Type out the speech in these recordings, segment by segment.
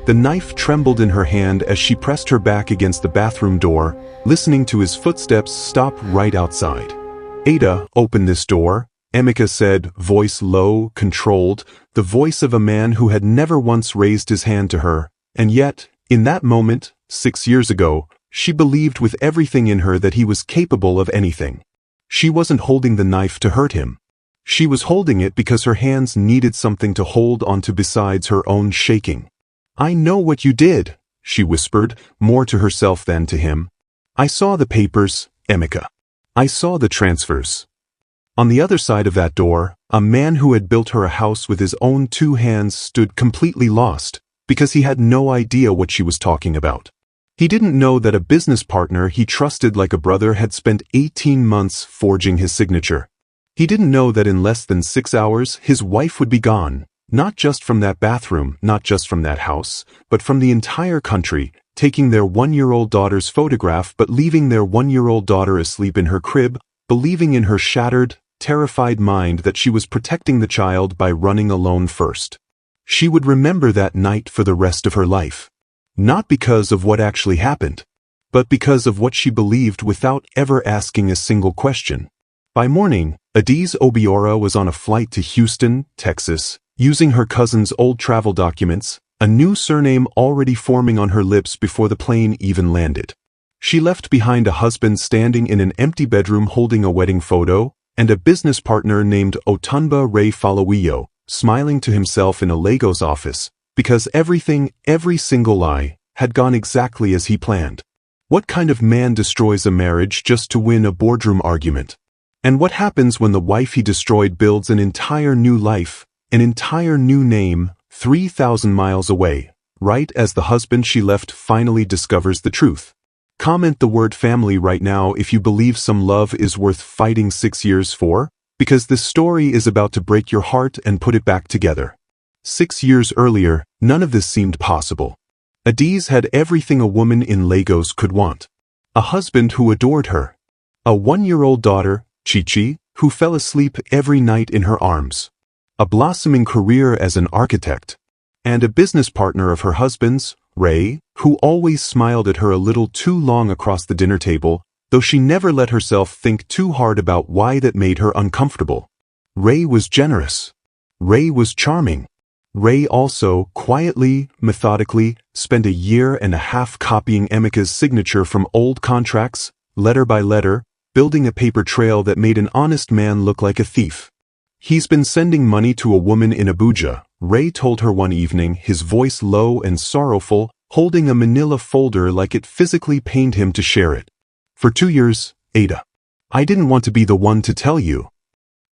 The knife trembled in her hand as she pressed her back against the bathroom door, listening to his footsteps stop right outside. "Ada, open this door," Emeka said, voice low, controlled, the voice of a man who had never once raised his hand to her, and yet, in that moment, 6 years ago, she believed with everything in her that he was capable of anything. She wasn't holding the knife to hurt him. She was holding it because her hands needed something to hold onto besides her own shaking. "I know what you did," she whispered, more to herself than to him. "I saw the papers, Emeka. I saw the transfers." On the other side of that door, a man who had built her a house with his own 2 hands stood completely lost, because he had no idea what she was talking about. He didn't know that a business partner he trusted like a brother had spent 18 months forging his signature. He didn't know that in less than 6 hours his wife would be gone, not just from that bathroom, not just from that house, but from the entire country, taking their 1-year-old daughter's photograph but leaving their 1-year-old daughter asleep in her crib, believing in her shattered, terrified mind that she was protecting the child by running alone first. She would remember that night for the rest of her life. Not because of what actually happened, but because of what she believed without ever asking a single question. By morning, Adiz Obiora was on a flight to Houston, Texas, using her cousin's old travel documents, a new surname already forming on her lips before the plane even landed. She left behind a husband standing in an empty bedroom holding a wedding photo, and a business partner named Otunba Ray Falawiyo, smiling to himself in a Lagos office, because everything, every single lie, had gone exactly as he planned. What kind of man destroys a marriage just to win a boardroom argument? And what happens when the wife he destroyed builds an entire new life, an entire new name, 3,000 miles away, right as the husband she left finally discovers the truth? Comment the word family right now if you believe some love is worth fighting 6 years for, because this story is about to break your heart and put it back together. 6 years earlier, none of this seemed possible. Adiz had everything a woman in Lagos could want. A husband who adored her. A 1-year-old daughter, Chichi, who fell asleep every night in her arms. A blossoming career as an architect. And a business partner of her husband's, Ray, who always smiled at her a little too long across the dinner table, though she never let herself think too hard about why that made her uncomfortable. Ray was generous. Ray was charming. Ray also, quietly, methodically, spent a year and a half copying Emeka's signature from old contracts, letter by letter, building a paper trail that made an honest man look like a thief. "He's been sending money to a woman in Abuja," Ray told her one evening, his voice low and sorrowful, holding a manila folder like it physically pained him to share it. "For 2 years, Ada. I didn't want to be the one to tell you."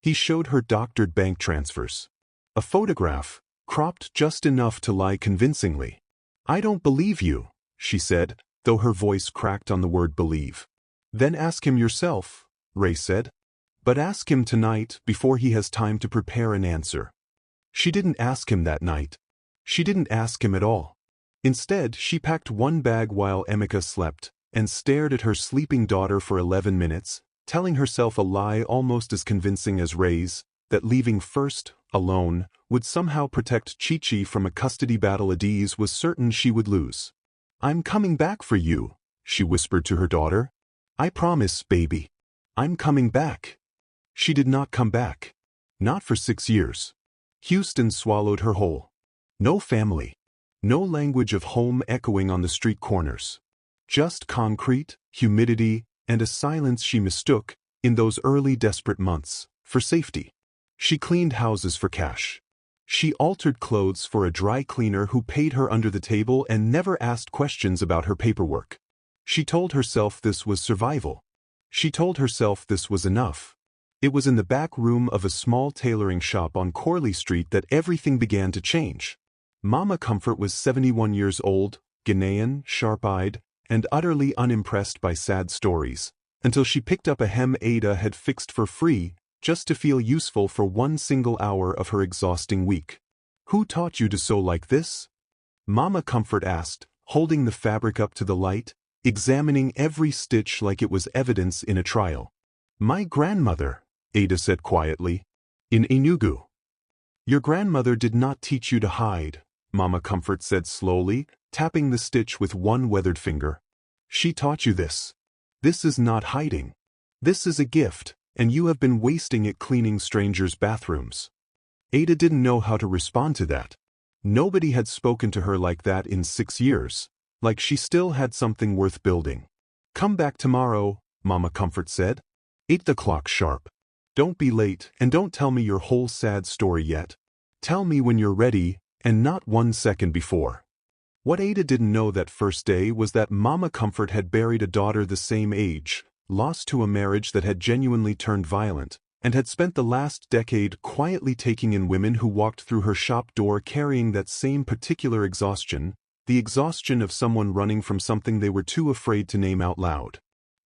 He showed her doctored bank transfers. A photograph, cropped just enough to lie convincingly. "I don't believe you," she said, though her voice cracked on the word believe. "Then ask him yourself," Ray said. "But ask him tonight before he has time to prepare an answer." She didn't ask him that night. She didn't ask him at all. Instead, she packed one bag while Emeka slept, and stared at her sleeping daughter for 11 minutes, telling herself a lie almost as convincing as Ray's, that leaving first, alone, would somehow protect Chichi from a custody battle Adiz was certain she would lose. "I'm coming back for you," she whispered to her daughter. "I promise, baby. I'm coming back." She did not come back. Not for 6 years. Houston swallowed her whole. No family. No language of home echoing on the street corners. Just concrete, humidity, and a silence she mistook, in those early desperate months, for safety. She cleaned houses for cash. She altered clothes for a dry cleaner who paid her under the table and never asked questions about her paperwork. She told herself this was survival. She told herself this was enough. It was in the back room of a small tailoring shop on Corley Street that everything began to change. Mama Comfort was 71 years old, Ghanaian, sharp-eyed, and utterly unimpressed by sad stories, until she picked up a hem Ada had fixed for free, just to feel useful for 1 single hour of her exhausting week. "Who taught you to sew like this?" Mama Comfort asked, holding the fabric up to the light, examining every stitch like it was evidence in a trial. "My grandmother," Ada said quietly, "in Enugu." "Your grandmother did not teach you to hide," Mama Comfort said slowly, tapping the stitch with one weathered finger. She taught you this. This is not hiding. This is a gift, and you have been wasting it cleaning strangers' bathrooms. Ada didn't know how to respond to that. Nobody had spoken to her like that in 6 years, like she still had something worth building. Come back tomorrow, Mama Comfort said. 8 o'clock sharp. Don't be late, and don't tell me your whole sad story yet. Tell me when you're ready, and not 1 second before. What Ada didn't know that first day was that Mama Comfort had buried a daughter the same age, lost to a marriage that had genuinely turned violent, and had spent the last decade quietly taking in women who walked through her shop door carrying that same particular exhaustion, the exhaustion of someone running from something they were too afraid to name out loud.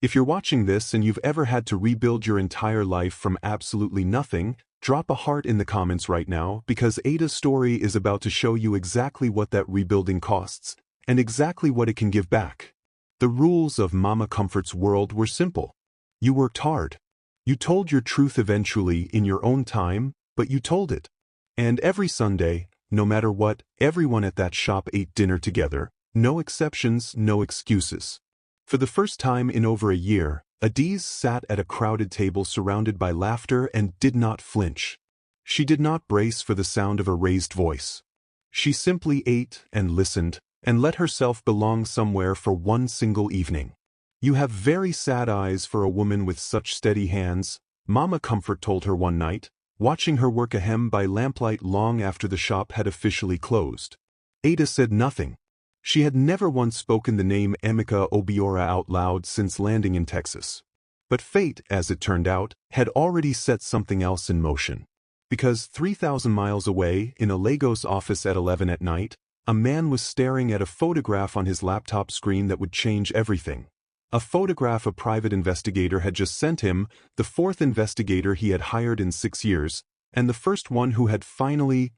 If you're watching this and you've ever had to rebuild your entire life from absolutely nothing, drop a heart in the comments right now, because Ada's story is about to show you exactly what that rebuilding costs, and exactly what it can give back. The rules of Mama Comfort's world were simple. You worked hard. You told your truth eventually in your own time, but you told it. And every Sunday, no matter what, everyone at that shop ate dinner together, no exceptions, no excuses. For the first time in over a year, Adiz sat at a crowded table surrounded by laughter and did not flinch. She did not brace for the sound of a raised voice. She simply ate and listened, and let herself belong somewhere for one single evening. You have very sad eyes for a woman with such steady hands, Mama Comfort told her one night, watching her work a hem by lamplight long after the shop had officially closed. Ada said nothing. She had never once spoken the name Emeka Obiora out loud since landing in Texas. But fate, as it turned out, had already set something else in motion. Because 3,000 miles away, in a Lagos office at 11 at night, a man was staring at a photograph on his laptop screen that would change everything. A photograph a private investigator had just sent him, the 4th investigator he had hired in 6 years, and the first one who had finally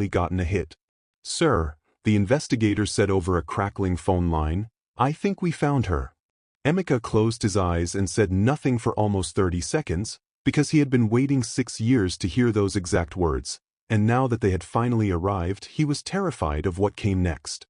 gotten a hit. "Sir," the investigator said over a crackling phone line, "I think we found her." Emeka closed his eyes and said nothing for almost 30 seconds, because he had been waiting 6 years to hear those exact words, and now that they had finally arrived, he was terrified of what came next.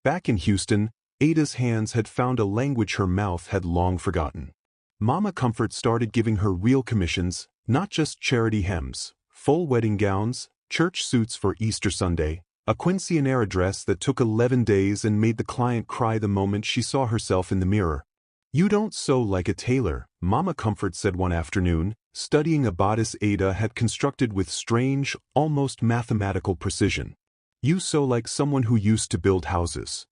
Back in Houston, Ada's hands had found a language her mouth had long forgotten. Mama Comfort started giving her real commissions, not just charity hems, full wedding gowns, church suits for Easter Sunday, a quinceañera dress that took 11 days and made the client cry the moment she saw herself in the mirror. "You don't sew like a tailor," Mama Comfort said one afternoon, studying a bodice Ada had constructed with strange, almost mathematical precision. "You sew like someone who used to build houses."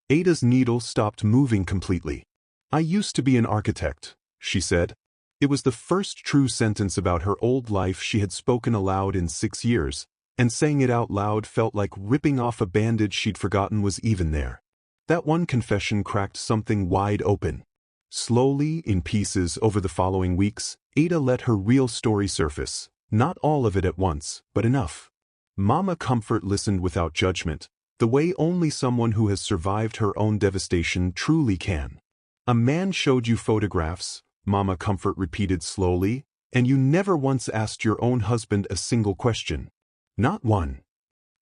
Ada's needle stopped moving completely. "I used to be an architect," she said. It was the first true sentence about her old life she had spoken aloud in 6 years, and saying it out loud felt like ripping off a bandage she'd forgotten was even there. That one confession cracked something wide open. Slowly, in pieces over the following weeks, Ada let her real story surface, not all of it at once, but enough. Mama Comfort listened without judgment, the way only someone who has survived her own devastation truly can. "A man showed you photographs," Mama Comfort repeated slowly, "and you never once asked your own husband a single question. Not one."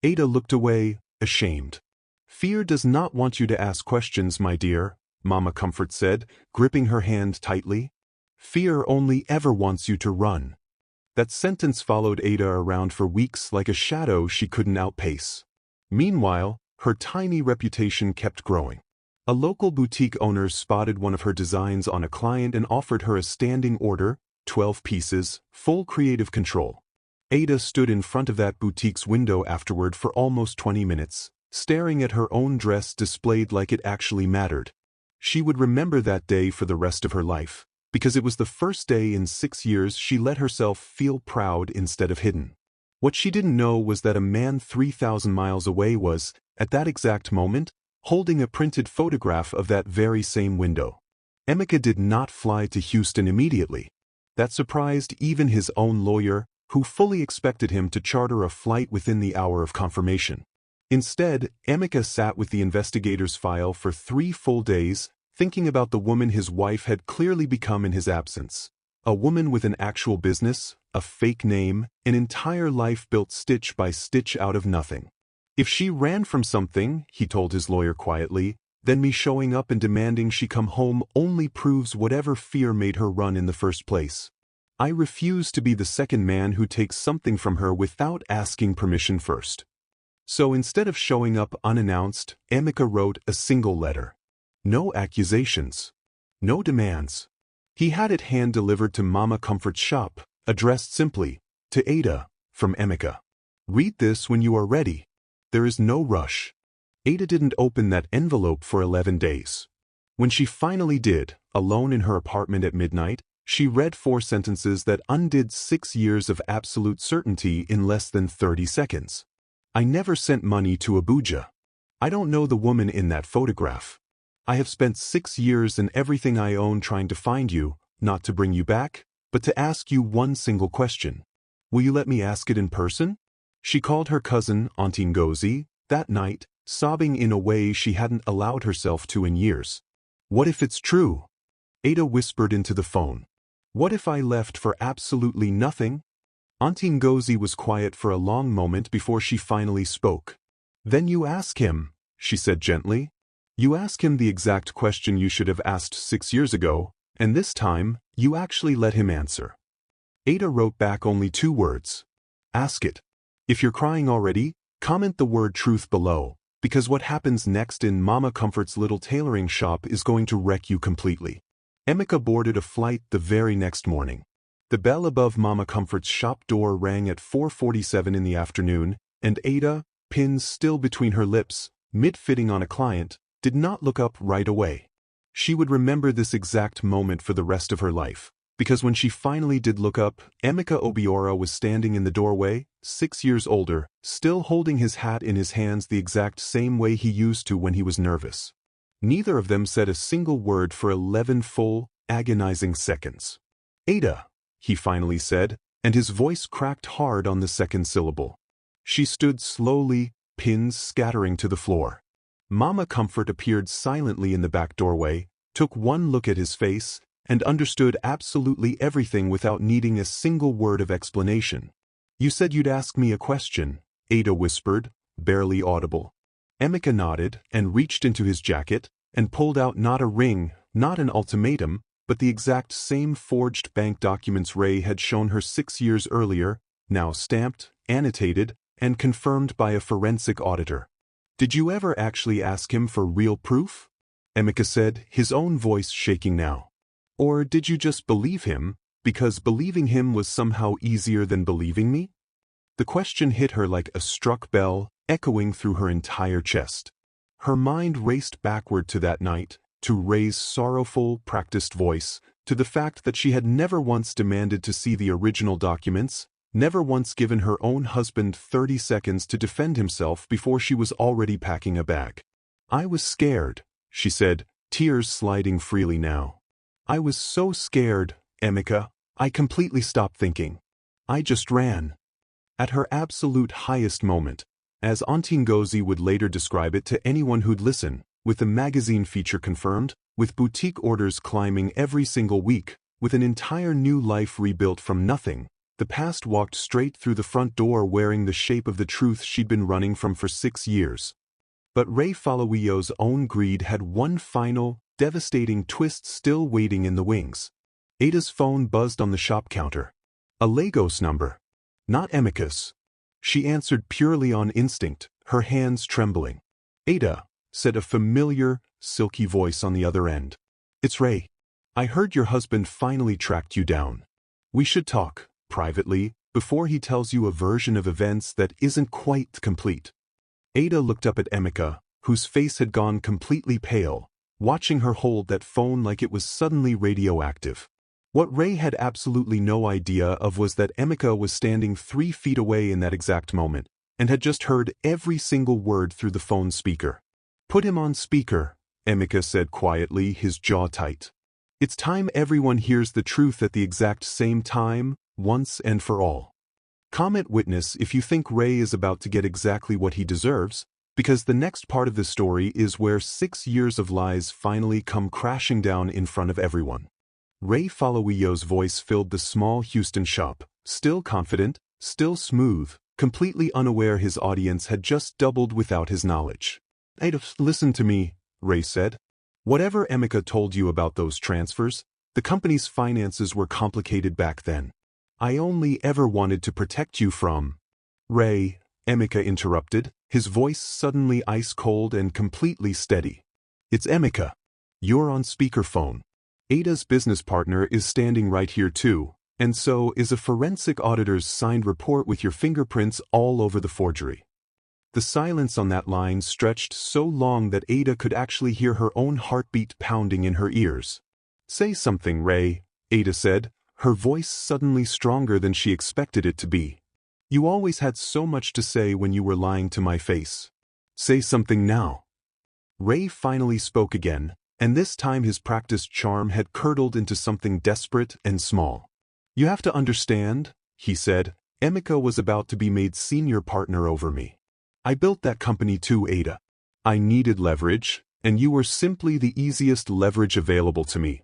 Ada looked away, ashamed. "Fear does not want you to ask questions, my dear," Mama Comfort said, gripping her hand tightly. "Fear only ever wants you to run." That sentence followed Ada around for weeks like a shadow she couldn't outpace. Meanwhile, her tiny reputation kept growing. A local boutique owner spotted one of her designs on a client and offered her a standing order, 12 pieces, full creative control. Ada stood in front of that boutique's window afterward for almost 20 minutes, staring at her own dress displayed like it actually mattered. She would remember that day for the rest of her life, because it was the first day in 6 years she let herself feel proud instead of hidden. What she didn't know was that a man 3,000 miles away was, at that exact moment, holding a printed photograph of that very same window. Emeka did not fly to Houston immediately. That surprised even his own lawyer, who fully expected him to charter a flight within the hour of confirmation. Instead, Emeka sat with the investigator's file for 3 full days, thinking about the woman his wife had clearly become in his absence. A woman with an actual business, a fake name, an entire life built stitch by stitch out of nothing. If she ran from something, he told his lawyer quietly, then me showing up and demanding she come home only proves whatever fear made her run in the first place. I refuse to be the second man who takes something from her without asking permission first. So instead of showing up unannounced, Emeka wrote a single letter. No accusations. No demands. He had it hand-delivered to Mama Comfort's shop, addressed simply, to Ada, from Emeka. Read this when you are ready. There is no rush. Ada didn't open that envelope for 11 days. When she finally did, alone in her apartment at midnight, she read 4 sentences that undid 6 years of absolute certainty in less than 30 seconds. I never sent money to Abuja. I don't know the woman in that photograph. I have spent 6 years and everything I own trying to find you, not to bring you back, but to ask you one single question. Will you let me ask it in person? She called her cousin, Auntie Ngozi, that night, sobbing in a way she hadn't allowed herself to in years. What if it's true? Ada whispered into the phone. What if I left for absolutely nothing? Auntie Ngozi was quiet for a long moment before she finally spoke. Then you ask him, she said gently. You ask him the exact question you should have asked 6 years ago, and this time, you actually let him answer. Ada wrote back only 2 words. Ask it. If you're crying already, comment the word truth below, because what happens next in Mama Comfort's little tailoring shop is going to wreck you completely. Emeka boarded a flight the very next morning. The bell above Mama Comfort's shop door rang at 4:47 in the afternoon, and Ada, pins still between her lips, mid-fitting on a client, did not look up right away. She would remember this exact moment for the rest of her life, because when she finally did look up, Emeka Obiora was standing in the doorway, 6 years older, still holding his hat in his hands the exact same way he used to when he was nervous. Neither of them said a single word for 11 full, agonizing seconds. Ada, he finally said, and his voice cracked hard on the second syllable. She stood slowly, pins scattering to the floor. Mama Comfort appeared silently in the back doorway, took one look at his face, and understood absolutely everything without needing a single word of explanation. You said you'd ask me a question, Ada whispered, barely audible. Emeka nodded and reached into his jacket and pulled out not a ring, not an ultimatum, but the exact same forged bank documents Ray had shown her 6 years earlier, now stamped, annotated, and confirmed by a forensic auditor. Did you ever actually ask him for real proof? Emeka said, his own voice shaking now. Or did you just believe him, because believing him was somehow easier than believing me? The question hit her like a struck bell, echoing through her entire chest. Her mind raced backward to that night, to Ray's sorrowful, practiced voice, to the fact that she had never once demanded to see the original documents, never once given her own husband 30 seconds to defend himself before she was already packing a bag. I was scared, she said, tears sliding freely now. I was so scared, Emeka, I completely stopped thinking. I just ran. At her absolute highest moment, as Auntie Ngozi would later describe it to anyone who'd listen, with the magazine feature confirmed, with boutique orders climbing every single week, with an entire new life rebuilt from nothing, the past walked straight through the front door wearing the shape of the truth she'd been running from for 6 years. But Ray Falawiyo's own greed had one final, devastating twist still waiting in the wings. Ada's phone buzzed on the shop counter. A Lagos number. Not Emeka's. She answered purely on instinct, her hands trembling. Ada, said a familiar, silky voice on the other end. It's Ray. I heard your husband finally tracked you down. We should talk, privately, before he tells you a version of events that isn't quite complete. Ada looked up at Emeka, whose face had gone completely pale, watching her hold that phone like it was suddenly radioactive. What Ray had absolutely no idea of was that Emeka was standing 3 feet away in that exact moment, and had just heard every single word through the phone speaker. Put him on speaker, Emeka said quietly, his jaw tight. It's time everyone hears the truth at the exact same time, once and for all. Comment witness if you think Ray is about to get exactly what he deserves, because the next part of the story is where 6 years of lies finally come crashing down in front of everyone. Ray Falawiyo's voice filled the small Houston shop, still confident, still smooth, completely unaware his audience had just doubled without his knowledge. "Ada, listen to me," Ray said. "Whatever Emeka told you about those transfers, the company's finances were complicated back then. I only ever wanted to protect you from—" "Ray," Emeka interrupted, his voice suddenly ice-cold and completely steady. "It's Emeka. You're on speakerphone. Ada's business partner is standing right here too, and so is a forensic auditor's signed report with your fingerprints all over the forgery." The silence on that line stretched so long that Ada could actually hear her own heartbeat pounding in her ears. "Say something, Ray," Ada said, her voice suddenly stronger than she expected it to be. "You always had so much to say when you were lying to my face. Say something now." Ray finally spoke again, and this time his practiced charm had curdled into something desperate and small. "You have to understand," he said, "Emeka was about to be made senior partner over me. I built that company too, Ada. I needed leverage, and you were simply the easiest leverage available to me.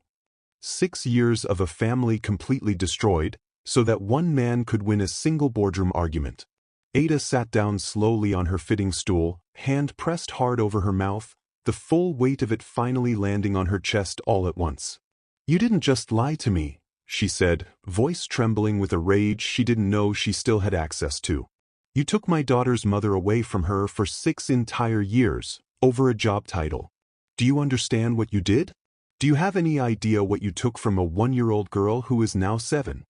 6 years of a family completely destroyed, so that one man could win a single boardroom argument." Ada sat down slowly on her fitting stool, hand pressed hard over her mouth, the full weight of it finally landing on her chest all at once. "You didn't just lie to me," she said, voice trembling with a rage she didn't know she still had access to. "You took my daughter's mother away from her for 6 entire years, over a job title. Do you understand what you did? Do you have any idea what you took from a 1-year-old girl who is now 7?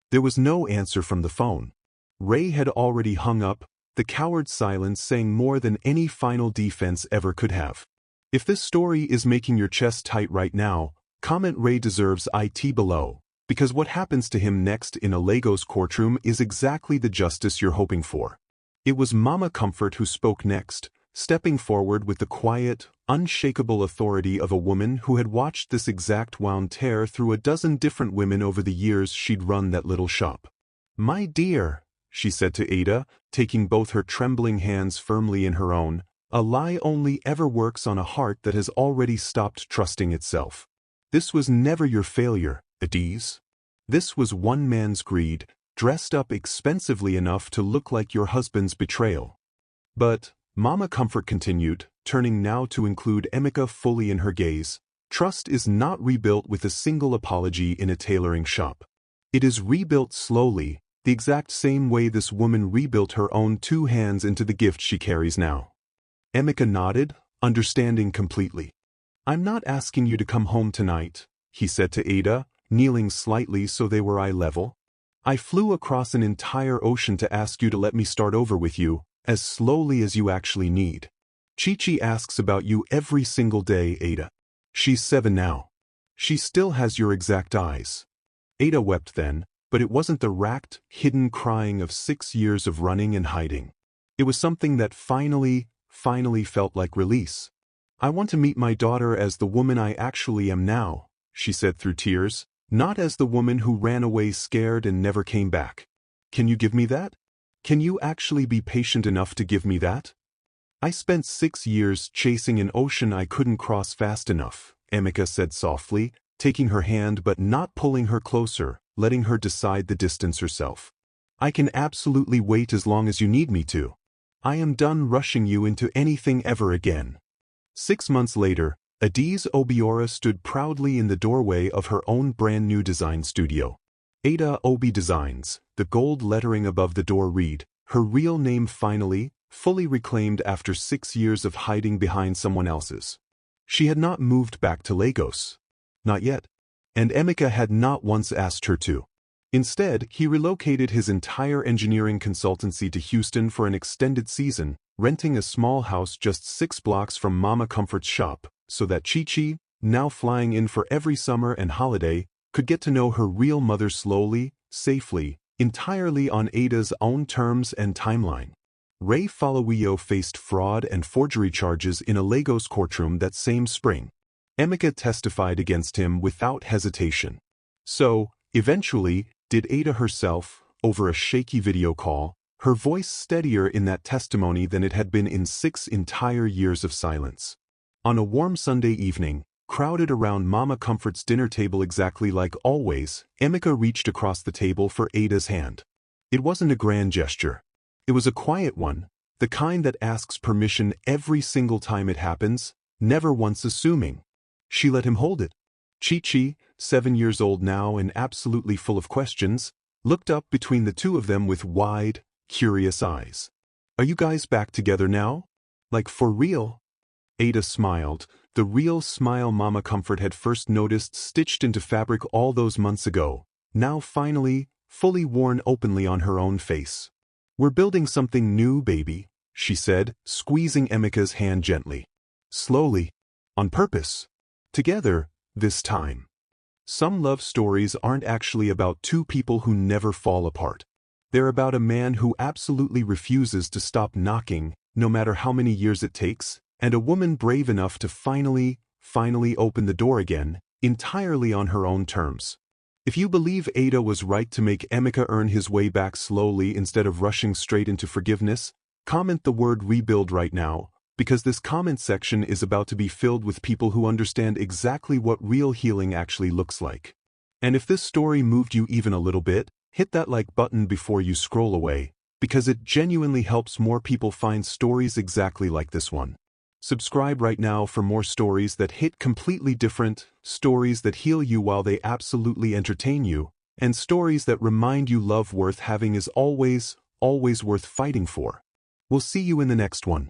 There was no answer from the phone. Ray had already hung up, the coward silence saying more than any final defense ever could have. If this story is making your chest tight right now, comment "Ray deserves it" below, because what happens to him next in a Lagos courtroom is exactly the justice you're hoping for. It was Mama Comfort who spoke next, stepping forward with the quiet, unshakable authority of a woman who had watched this exact wound tear through a dozen different women over the years she'd run that little shop. "My dear," she said to Ada, taking both her trembling hands firmly in her own, "a lie only ever works on a heart that has already stopped trusting itself. This was never your failure, Adiz. This was one man's greed, dressed up expensively enough to look like your husband's betrayal." "But," Mama Comfort continued, turning now to include Emeka fully in her gaze, "trust is not rebuilt with a single apology in a tailoring shop. It is rebuilt slowly, the exact same way this woman rebuilt her own 2 hands into the gift she carries now." Emeka nodded, understanding completely. "I'm not asking you to come home tonight," he said to Ada, kneeling slightly so they were eye level. "I flew across an entire ocean to ask you to let me start over with you, as slowly as you actually need. Chi-Chi asks about you every single day, Ada. She's 7 now. She still has your exact eyes." Ada wept then, but it wasn't the racked, hidden crying of 6 years of running and hiding. It was something that finally felt like release. "I want to meet my daughter as the woman I actually am now," she said through tears, "not as the woman who ran away scared and never came back. Can you give me that? Can you actually be patient enough to give me that?" "I spent 6 years chasing an ocean I couldn't cross fast enough," Emeka said softly, taking her hand but not pulling her closer, letting her decide the distance herself. "I can absolutely wait as long as you need me to. I am done rushing you into anything ever again." 6 months later, Adiz Obiora stood proudly in the doorway of her own brand new design studio. Ada Obi Designs, the gold lettering above the door read, her real name finally, fully reclaimed after 6 years of hiding behind someone else's. She had not moved back to Lagos. Not yet. And Emeka had not once asked her to. Instead, he relocated his entire engineering consultancy to Houston for an extended season, renting a small house just 6 blocks from Mama Comfort's shop, so that Chi-Chi, now flying in for every summer and holiday, could get to know her real mother slowly, safely, entirely on Ada's own terms and timeline. Ray Falawiyo faced fraud and forgery charges in a Lagos courtroom that same spring. Emeka testified against him without hesitation. So, eventually, did Ada herself, over a shaky video call, her voice steadier in that testimony than it had been in 6 entire years of silence. On a warm Sunday evening, crowded around Mama Comfort's dinner table exactly like always, Emeka reached across the table for Ada's hand. It wasn't a grand gesture. It was a quiet one, the kind that asks permission every single time it happens, never once assuming. She let him hold it. Chi-Chi, 7 years old now and absolutely full of questions, looked up between the two of them with wide, curious eyes. "Are you guys back together now? Like for real?" Ada smiled, the real smile Mama Comfort had first noticed stitched into fabric all those months ago, now finally, fully worn openly on her own face. "We're building something new, baby," she said, squeezing Emeka's hand gently. Slowly. On purpose. Together, this time. Some love stories aren't actually about two people who never fall apart. They're about a man who absolutely refuses to stop knocking, no matter how many years it takes, and a woman brave enough to finally open the door again, entirely on her own terms. If you believe Ada was right to make Emeka earn his way back slowly instead of rushing straight into forgiveness, comment the word rebuild right now, because this comment section is about to be filled with people who understand exactly what real healing actually looks like. And if this story moved you even a little bit, hit that like button before you scroll away, because it genuinely helps more people find stories exactly like this one. Subscribe right now for more stories that hit completely different, stories that heal you while they absolutely entertain you, and stories that remind you love worth having is always worth fighting for. We'll see you in the next one.